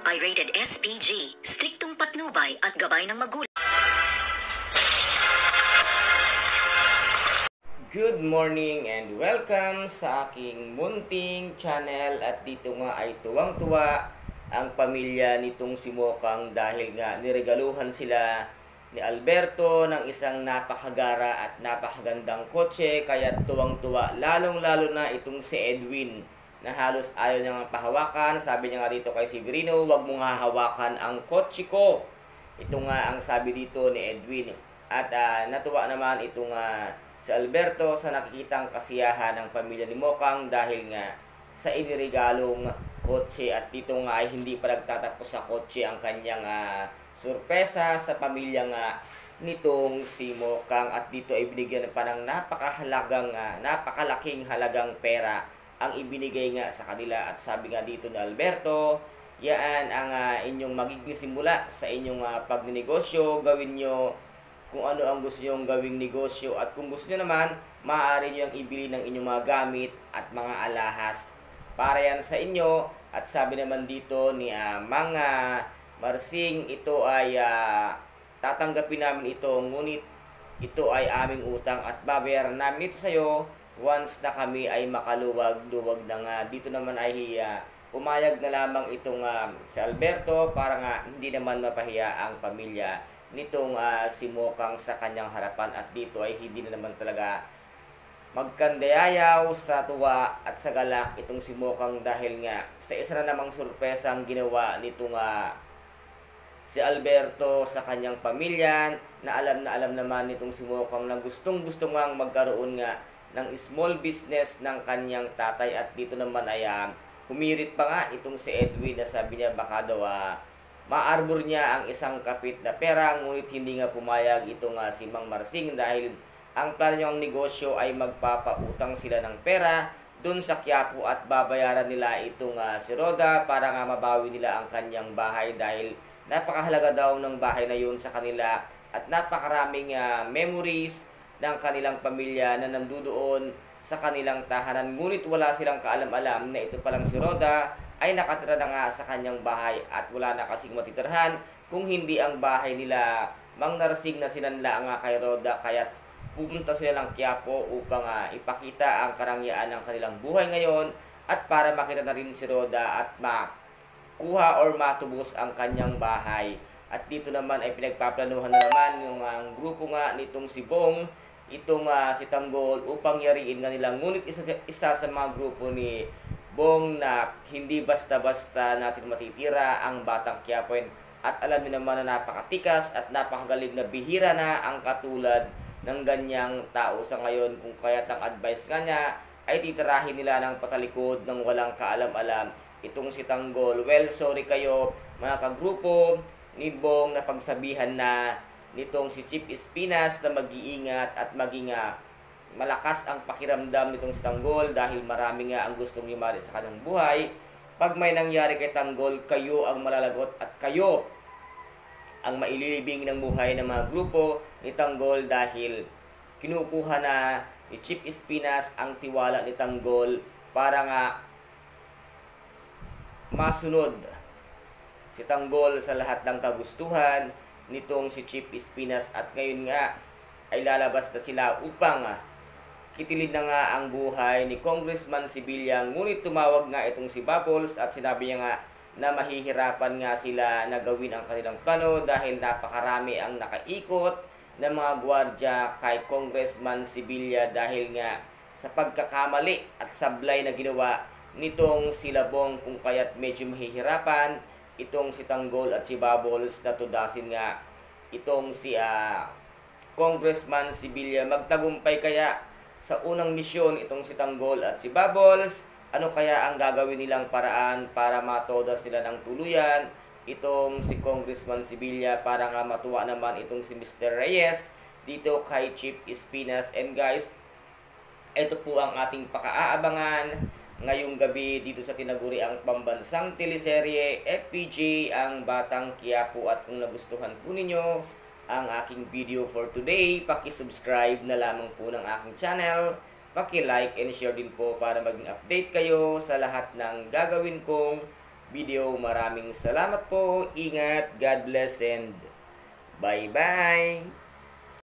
ay rated SPG, striktong patnubay at gabay ng magulang. Good morning and welcome sa aking munting channel. At dito nga ay tuwang-tuwa ang pamilya nitong si Mokang dahil nga niregaluhan sila ni Alberto ng isang napakagara at napakagandang kotse. Kaya tuwang-tuwa, lalong-lalo na itong si Edwin na halos ayaw niya nga pahawakan. Sabi niya nga dito kay Severino, "Wag mong hahawakan ang kotse ko." Ito nga ang sabi dito ni Edwin. At natuwa naman itong si Alberto sa nakikitang kasiyahan ng pamilya ni Mokang dahil nga sa iniregalong kotse. At dito nga ay hindi pa nagtatapos sa kotse ang kanyang sorpresa sa pamilya nga nitong si Mokang. At dito ay binigyan pa ng napakalaking halagang pera ang ibinigay nga sa kanila. At sabi nga dito ni Alberto, yan ang inyong magiging simula sa inyong pagnegosyo. Gawin nyo kung ano ang gusto nyong gawing negosyo. At kung gusto nyo naman, maaari nyo ang ibili ng inyong mga gamit at mga alahas para yan sa inyo. At sabi naman dito ni mga Marsing, ito ay tatanggapin namin ito, ngunit ito ay aming utang at babayaran namin ito sa'yo once na kami ay makaluwag-luwag na nga. Dito naman ay pumayag na lamang itong si Alberto para nga hindi naman mapahiya ang pamilya nitong si Mokang sa kanyang harapan. At dito ay hindi na naman talaga magkandayayaw sa tuwa at sa galak itong si Mokang dahil nga sa isa na namang sorpresa ang ginawa nitong si Alberto sa kanyang pamilya, na alam naman nitong si Mokang na gustong-gusto ngang magkaroon nga ng small business ng kanyang tatay. At dito naman ay humirit pa nga itong si Edwin na sabi niya baka daw ma-arbor niya ang isang kapit na pera, ngunit hindi nga pumayag itong si Mang Marsing dahil ang plano niyang negosyo ay magpapautang sila ng pera dun sa Quiapo at babayaran nila itong si Roda para nga mabawi nila ang kanyang bahay dahil napakahalaga daw ng bahay na yun sa kanila at napakaraming memories ng kanilang pamilya na nandoon sa kanilang tahanan. Ngunit wala silang kaalam-alam na ito palang si Roda ay nakatira na nga sa kanyang bahay at wala na kasing matitirhan kung hindi ang bahay nila Mang Narsing na sinanla nga kay Roda. Kaya pupunta sila ng Quiapo upang ipakita ang karangyaan ng kanilang buhay ngayon at para makita na rin si Roda at makuha or matubos ang kanyang bahay. At dito naman ay pinagpaplanuhan na naman yung grupo nga nitong si Bong, itong si Tanggol upang yariin nga nila. Ngunit isa sa mga grupo ni Bong na hindi basta-basta natin matitira ang Batang Quiapoen. At alam niyo naman na napakatikas at napakagaling na bihira na ang katulad ng ganyang tao sa ngayon. Kung kaya't ang advice nga niya ay titirahin nila ng patalikod ng walang kaalam-alam itong si Tanggol. Well, sorry kayo mga kagrupo ni Bong na pagsabihan na nitong si Chief Espinas na mag-iingat at maging malakas ang pakiramdam nitong si Tanggol dahil marami nga ang gustong yumari sa kanyang buhay. Pag may nangyari kay Tanggol, kayo ang malalagot at kayo ang maililibing ng buhay ng mga grupo ni Tanggol dahil kinukuha na ni Chief Espinas ang tiwala ni Tanggol para nga masunod si Tanggol sa lahat ng kagustuhan nitong si Chief Espinas. At ngayon nga ay lalabas na sila upang kitilin na nga ang buhay ni Congressman Sibilya. Ngunit tumawag nga itong si Bubbles at sinabi niya nga na mahihirapan nga sila na gawin ang kanilang plano dahil napakarami ang nakaikot ng mga gwardya kay Congressman Sibilya dahil nga sa pagkakamali at sablay na ginawa nitong si Labong. Kung kaya't medyo mahihirapan itong si Tanggol at si Bubbles na tudasin nga itong si Congressman Sibilya. Magtagumpay kaya sa unang misyon itong si Tanggol at si Bubbles? Ano kaya ang gagawin nilang paraan para matodas nila ng tuluyan itong si Congressman Sibilya para nga matuwa naman itong si Mr. Reyes dito kay Chief Espinas? And guys, ito po ang ating pakaaabangan ngayong gabi dito sa tinaguriang pambansang teleserye FPG, ang Batang Quiapo. At kung nagustuhan po ninyo ang aking video for today, paki-subscribe na lamang po ng aking channel, paki-like and share din po para maging update kayo sa lahat ng gagawin kong video. Maraming salamat po. Ingat. God bless and bye-bye.